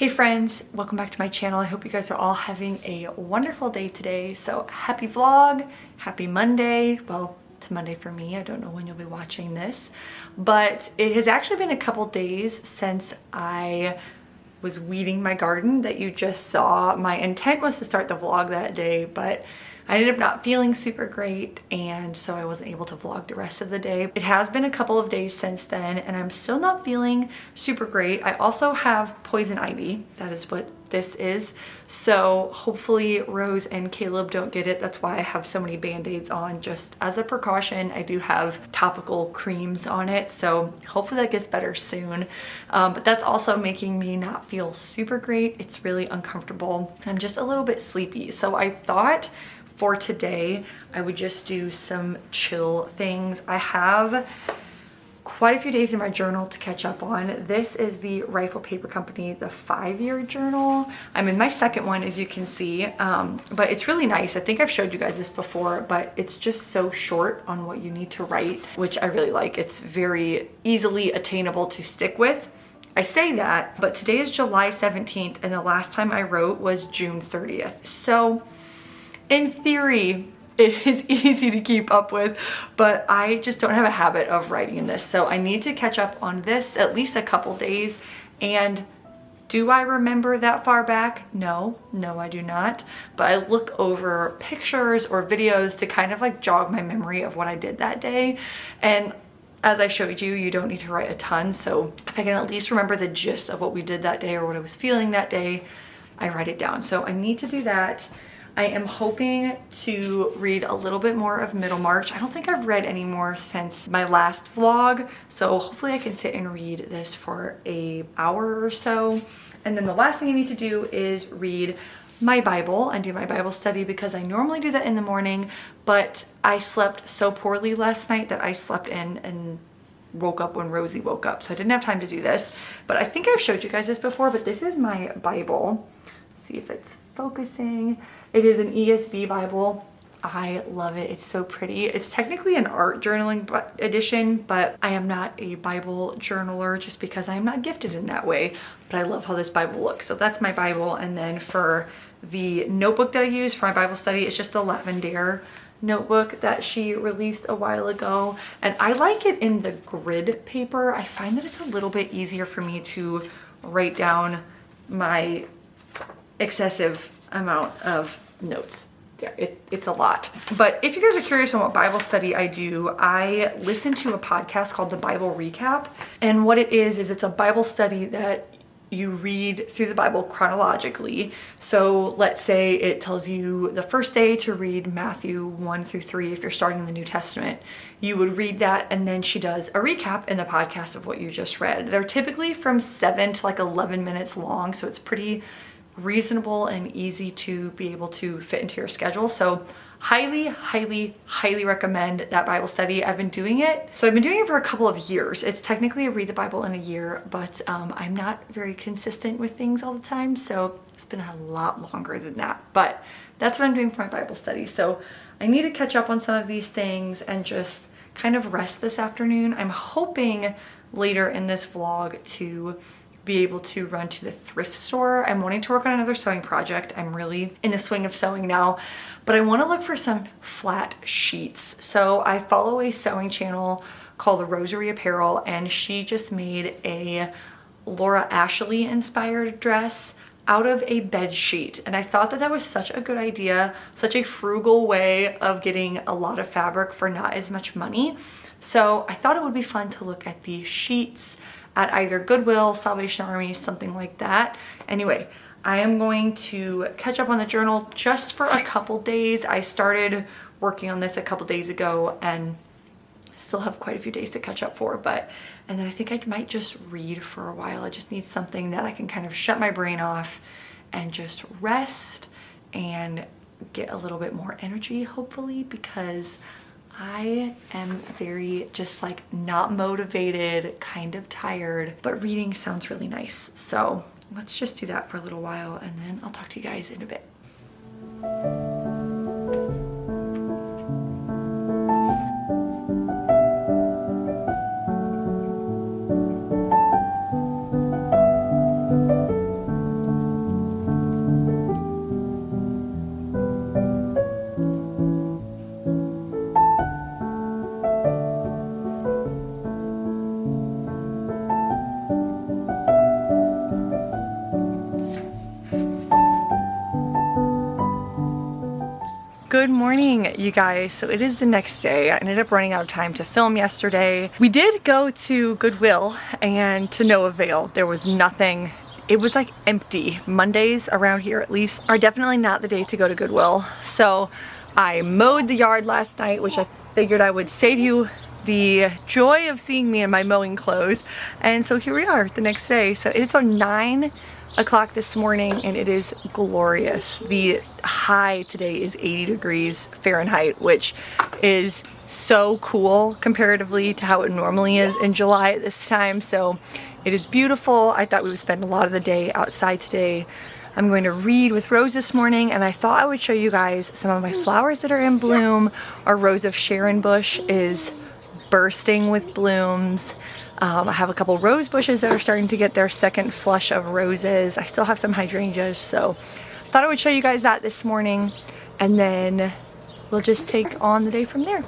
Hey friends, welcome back to my channel. I hope you guys are all having a wonderful day today. So happy vlog, happy Monday. Well, it's Monday for me. I don't know when you'll be watching this, but it has actually been a couple days since I was weeding my garden that you just saw. My intent was to start the vlog that day, but I ended up not feeling super great, and so I wasn't able to vlog the rest of the day. It has been a couple of days since then, and I'm still not feeling super great. I also have poison ivy. That is what this is. So hopefully Rose and Caleb don't get it. That's why I have so many band-aids on, just as a precaution. I do have topical creams on it, so hopefully that gets better soon. But that's also making me not feel super great. It's really uncomfortable. I'm just a little bit sleepy. So I thought for today, I would just do some chill things. I have quite a few days in my journal to catch up on. This is the Rifle Paper Company, the 5-year journal. I'm in my second one, as you can see, but it's really nice. I think I've showed you guys this before, but it's just so short on what you need to write, which I really like. It's very easily attainable to stick with. I say that, but today is July 17th, and the last time I wrote was June 30th. So in theory, it is easy to keep up with, but I just don't have a habit of writing in this. So I need to catch up on this at least a couple days. And do I remember that far back? No, I do not. But I look over pictures or videos to kind of like jog my memory of what I did that day. And as I showed you, you don't need to write a ton. So if I can at least remember the gist of what we did that day or what I was feeling that day, I write it down. So I need to do that. I am hoping to read a little bit more of Middlemarch. I don't think I've read any more since my last vlog, so hopefully I can sit and read this for an hour or so. And then the last thing I need to do is read my Bible and do my Bible study, because I normally do that in the morning, but I slept so poorly last night that I slept in and woke up when Rosie woke up, so I didn't have time to do this. But I think I've showed you guys this before, but this is my Bible. Let's see if it's focusing. It is an ESV Bible. I love it. It's so pretty. It's technically an art journaling edition, but I am not a Bible journaler just because I am not gifted in that way. But I love how this Bible looks. So that's my Bible. And then for the notebook that I use for my Bible study, it's just a lavender notebook that she released a while ago. And I like it in the grid paper. I find that it's a little bit easier for me to write down my excessive amount of notes. Yeah, it's a lot. But if you guys are curious on what Bible study I do, I listen to a podcast called The Bible Recap. And what it is it's a Bible study that you read through the Bible chronologically. So let's say it tells you the first day to read Matthew 1 through 3 if you're starting the New Testament. You would read that, and then she does a recap in the podcast of what you just read. They're typically from 7 to like 11 minutes long, so it's pretty reasonable and easy to be able to fit into your schedule. So highly recommend that Bible study. I've been doing it for a couple of years. It's technically a read the Bible in a year, but I'm not very consistent with things all the time, so it's been a lot longer than that. But that's what I'm doing for my Bible study. So I need to catch up on some of these things and just kind of rest this afternoon. I'm hoping later in this vlog to be able to run to the thrift store. I'm wanting to work on another sewing project. I'm really in the swing of sewing now, but I want to look for some flat sheets. So I follow a sewing channel called The Rosary Apparel, and she just made a Laura Ashley inspired dress out of a bed sheet. And I thought that that was such a good idea, such a frugal way of getting a lot of fabric for not as much money. So I thought it would be fun to look at these sheets at either Goodwill, Salvation Army, something like that. Anyway, I am going to catch up on the journal just for a couple days. I started working on this a couple days ago and still have quite a few days to catch up for, and then I think I might just read for a while. I just need something that I can kind of shut my brain off and just rest and get a little bit more energy, hopefully, because I am very just like not motivated, kind of tired, but reading sounds really nice. So let's just do that for a little while, and then I'll talk to you guys in a bit. Good morning, you guys. So it is the next day. I ended up running out of time to film yesterday. We did go to Goodwill and to no avail. There was nothing. It was like empty. Mondays around here at least are definitely not the day to go to Goodwill. So I mowed the yard last night, which I figured I would save you the joy of seeing me in my mowing clothes. And so here we are the next day. So it's on 9 o'clock this morning and it is glorious. The high today is 80 degrees Fahrenheit, which is so cool comparatively to how it normally is in July at this time. So it is beautiful. I thought we would spend a lot of the day outside today. I'm going to read with Rose this morning, and I thought I would show you guys some of my flowers that are in bloom. Our Rose of Sharon bush is bursting with blooms. I have a couple rose bushes that are starting to get their second flush of roses. I still have some hydrangeas, so I thought I would show you guys that this morning, and then we'll just take on the day from there.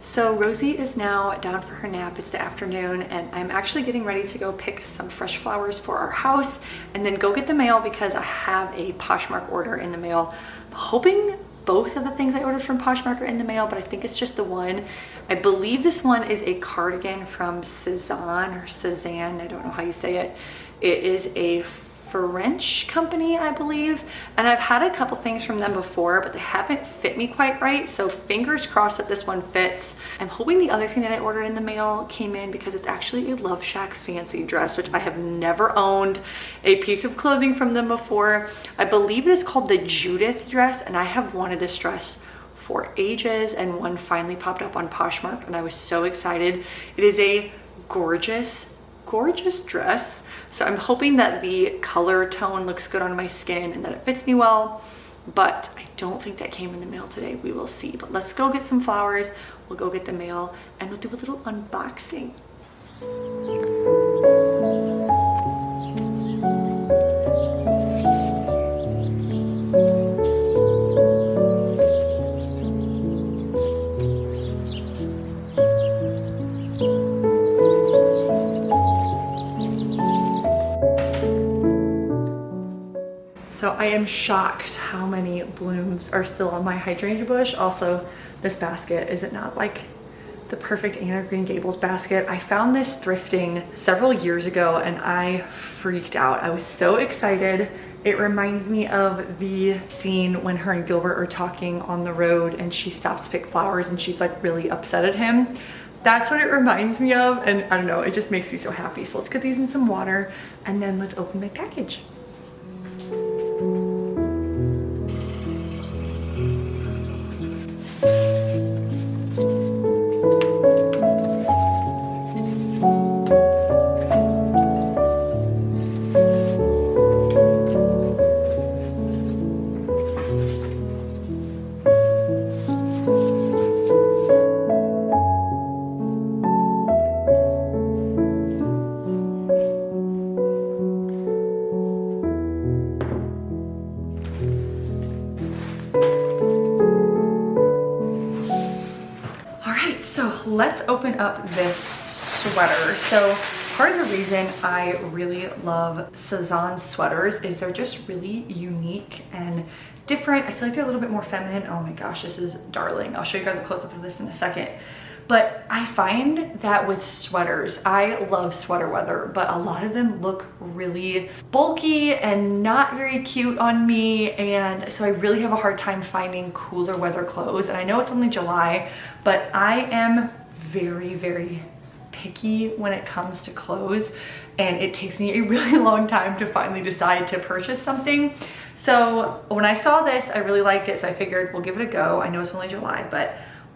So Rosie is now down for her nap. It's the afternoon and I'm actually getting ready to go pick some fresh flowers for our house and then go get the mail because I have a Poshmark order in the mail. I'm hoping both of the things I ordered from Poshmark are in the mail, but I think it's just the one. I believe this one is a cardigan from Cezanne or Cezanne, I don't know how you say it. It is a French company, I believe, and I've had a couple things from them before, but they haven't fit me quite right, so fingers crossed that this one fits. I'm hoping the other thing that I ordered in the mail came in because it's actually a Love Shack fancy dress, which I have never owned a piece of clothing from them before. I believe it is called the Judith dress, and I have wanted this dress for ages, and one finally popped up on Poshmark and I was so excited. It is a gorgeous dress. So I'm hoping that the color tone looks good on my skin and that it fits me well, but I don't think that came in the mail today. We will see, but let's go get some flowers. We'll go get the mail and we'll do a little unboxing. So I am shocked how many blooms are still on my hydrangea bush. Also, this basket, is it not like the perfect Anne of Green Gables basket? I found this thrifting several years ago and I freaked out. I was so excited. It reminds me of the scene when her and Gilbert are talking on the road and she stops to pick flowers and she's like really upset at him. That's what it reminds me of, and I don't know, it just makes me so happy. So let's get these in some water and then let's open my package. Let's open up this sweater. So part of the reason I really love Cezanne sweaters is they're just really unique and different. I feel like they're a little bit more feminine. Oh my gosh, this is darling. I'll show you guys a close-up of this in a second. But I find that with sweaters, I love sweater weather, but a lot of them look really bulky and not very cute on me. And so I really have a hard time finding cooler weather clothes. And I know it's only July, but I am very, very picky when it comes to clothes. And it takes me a really long time to finally decide to purchase something. So when I saw this, I really liked it. So I figured we'll give it a go. I know it's only July, but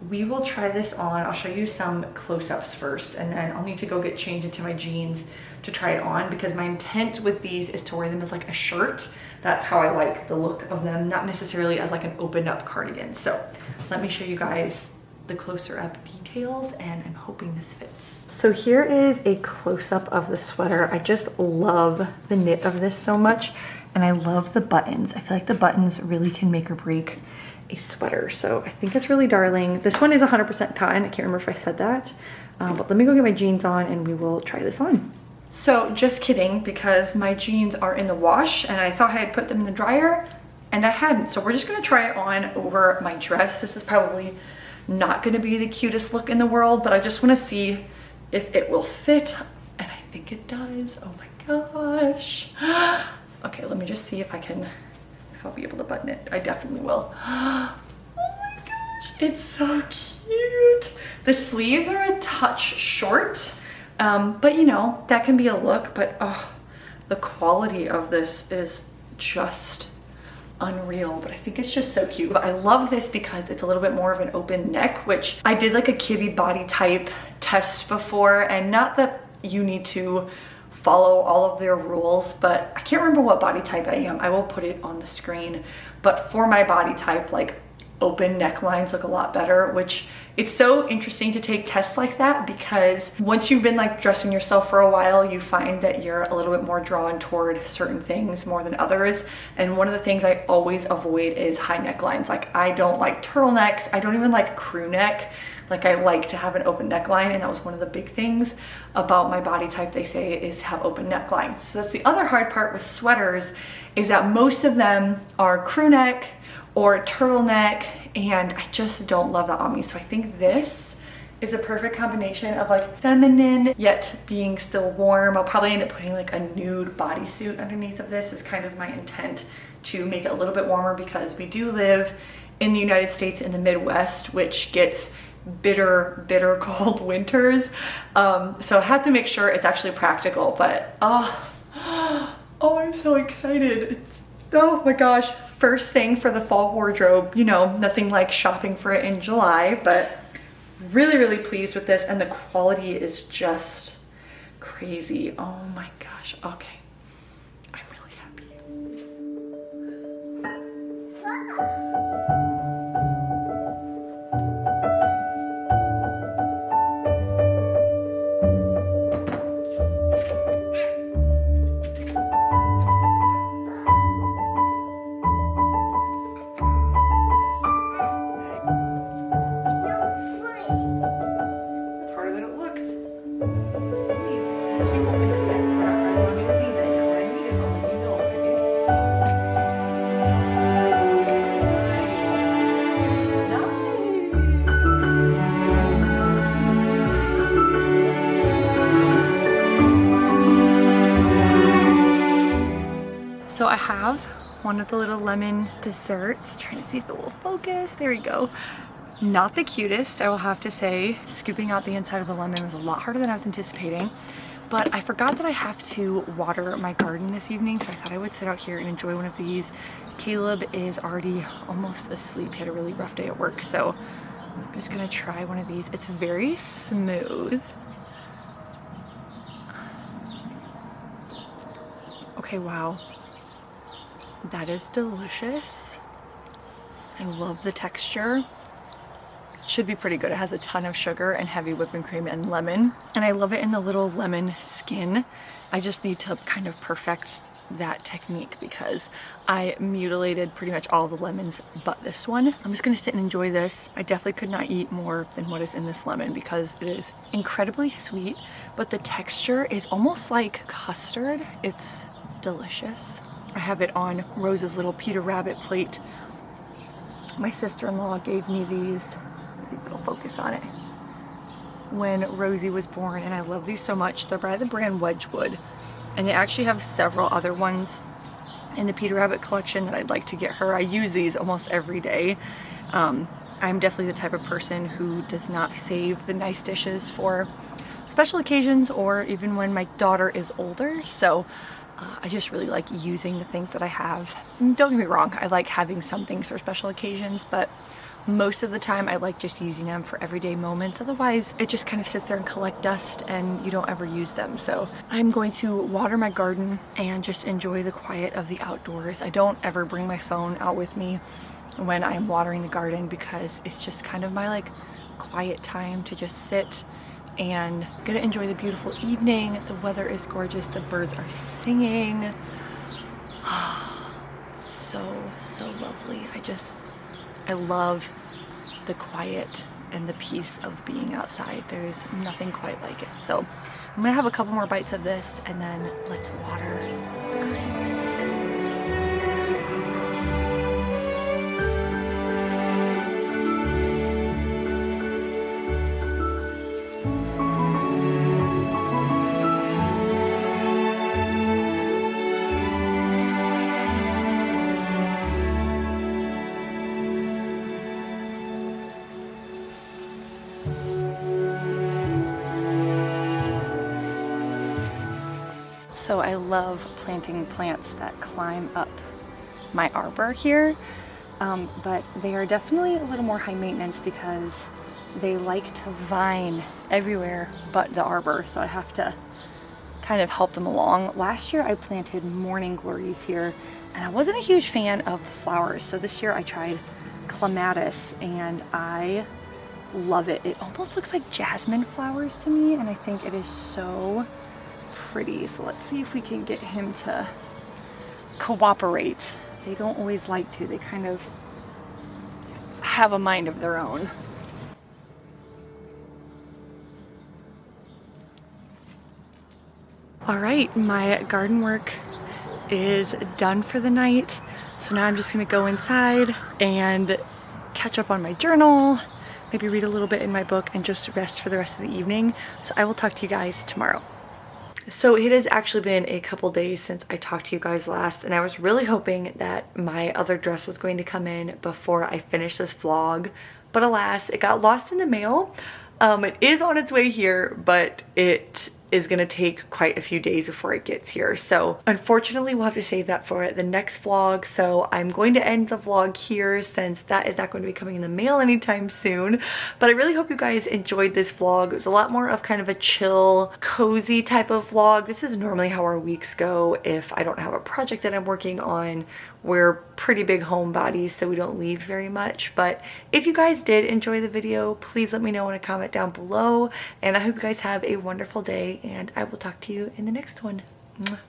we will try this on. I'll show you some close-ups first, and then I'll need to go get changed into my jeans to try it on, because my intent with these is to wear them as like a shirt. That's how I like the look of them, not necessarily as like an opened up cardigan. So let me show you guys the closer up details, and I'm hoping this fits. So here is a close-up of the sweater. I just love the knit of this so much, and I love the buttons. I feel like the buttons really can make or break a sweater, so I think it's really darling. This one is 100% cotton. I can't remember if I said that, but let me go get my jeans on and we will try this on. So just kidding, because my jeans are in the wash and I thought I had put them in the dryer and I hadn't. So we're just gonna try it on over my dress. This is probably not gonna be the cutest look in the world, but I just wanna see if it will fit, and I think it does. Oh my gosh. Okay, let me just see if I'll be able to button it. I definitely will. Oh my gosh, it's so cute. The sleeves are a touch short, but you know, that can be a look, but oh, the quality of this is just unreal. But I think it's just so cute. But I love this because it's a little bit more of an open neck, which I did like a Kibbe body type test before, and not that you need to follow all of their rules, but I can't remember what body type I am. I will put it on the screen. But for my body type, like, open necklines look a lot better, which it's so interesting to take tests like that, because once you've been like dressing yourself for a while, you find that you're a little bit more drawn toward certain things more than others. And one of the things I always avoid is high necklines. Like, I don't like turtlenecks. I don't even like crew neck. Like, I like to have an open neckline, and that was one of the big things about my body type, they say, is to have open necklines. So that's the other hard part with sweaters, is that most of them are crew neck or turtleneck, and I just don't love that on me. So I think this is a perfect combination of like feminine yet being still warm. I'll probably end up putting like a nude bodysuit underneath of this, is kind of my intent, to make it a little bit warmer, because we do live in the United States in the Midwest, which gets bitter cold winters. So I have to make sure it's actually practical, but oh, I'm so excited. Oh my gosh. First thing for the fall wardrobe, you know, nothing like shopping for it in July, but really pleased with this, and the quality is just crazy. Oh my gosh. Okay. I'm really happy. So I have one of the little lemon desserts. Trying to see if it will focus. There we go. Not the cutest, I will have to say. Scooping out the inside of the lemon was a lot harder than I was anticipating. But I forgot that I have to water my garden this evening, so I thought I would sit out here and enjoy one of these. Caleb is already almost asleep. He had a really rough day at work, so I'm just gonna try one of these. It's very smooth. Okay, wow. That is delicious. I love the texture. It should be pretty good. It has a ton of sugar and heavy whipping cream and lemon. And I love it in the little lemon skin. I just need to kind of perfect that technique, because I mutilated pretty much all the lemons but this one. I'm just gonna sit and enjoy this. I definitely could not eat more than what is in this lemon, because it is incredibly sweet, but the texture is almost like custard. It's delicious. I have it on Rose's little Peter Rabbit plate. My sister-in-law gave me these. Let's see if it'll focus on it. When Rosie was born, and I love these so much. They're by the brand Wedgwood, and they actually have several other ones in the Peter Rabbit collection that I'd like to get her. I use these almost every day. I'm definitely the type of person who does not save the nice dishes for special occasions, or even when my daughter is older. So I just really like using the things that I have. Don't get me wrong, I like having some things for special occasions, but Most of the time I like just using them for everyday moments, otherwise it just kind of sits there and collect dust and you don't ever use them. So I'm going to water my garden and just enjoy the quiet of the outdoors. I don't ever bring my phone out with me when I'm watering the garden because it's just kind of my like quiet time to just sit and gonna enjoy the beautiful evening. The weather is gorgeous, the birds are singing. So lovely. I love the quiet and the peace of being outside. There's nothing quite like it. So I'm gonna have a couple more bites of this and then let's water the garden. So I love planting plants that climb up my arbor here, but they are definitely a little more high maintenance because they like to vine everywhere but the arbor, so I have to kind of help them along. Last year I planted morning glories here and I wasn't a huge fan of the flowers, so this year I tried clematis and I love it. It almost looks like jasmine flowers to me and I think it is so pretty. So let's see if we can get him to cooperate. They don't always like to. They kind of have a mind of their own. All right, my garden work is done for the night. So now I'm just gonna go inside and catch up on my journal, maybe read a little bit in my book and just rest for the rest of the evening. So I will talk to you guys tomorrow. So it has actually been a couple days since I talked to you guys last, and I was really hoping that my other dress was going to come in before I finished this vlog, but alas, it got lost in the mail. It is on its way here, but it is gonna take quite a few days before it gets here. So unfortunately, we'll have to save that for the next vlog. So I'm going to end the vlog here since that is not going to be coming in the mail anytime soon. But I really hope you guys enjoyed this vlog. It was a lot more of kind of a chill, cozy type of vlog. This is normally how our weeks go if I don't have a project that I'm working on. We're pretty big homebodies, so we don't leave very much. But if you guys did enjoy the video, please let me know in a comment down below. And I hope you guys have a wonderful day, and I will talk to you in the next one. Mwah.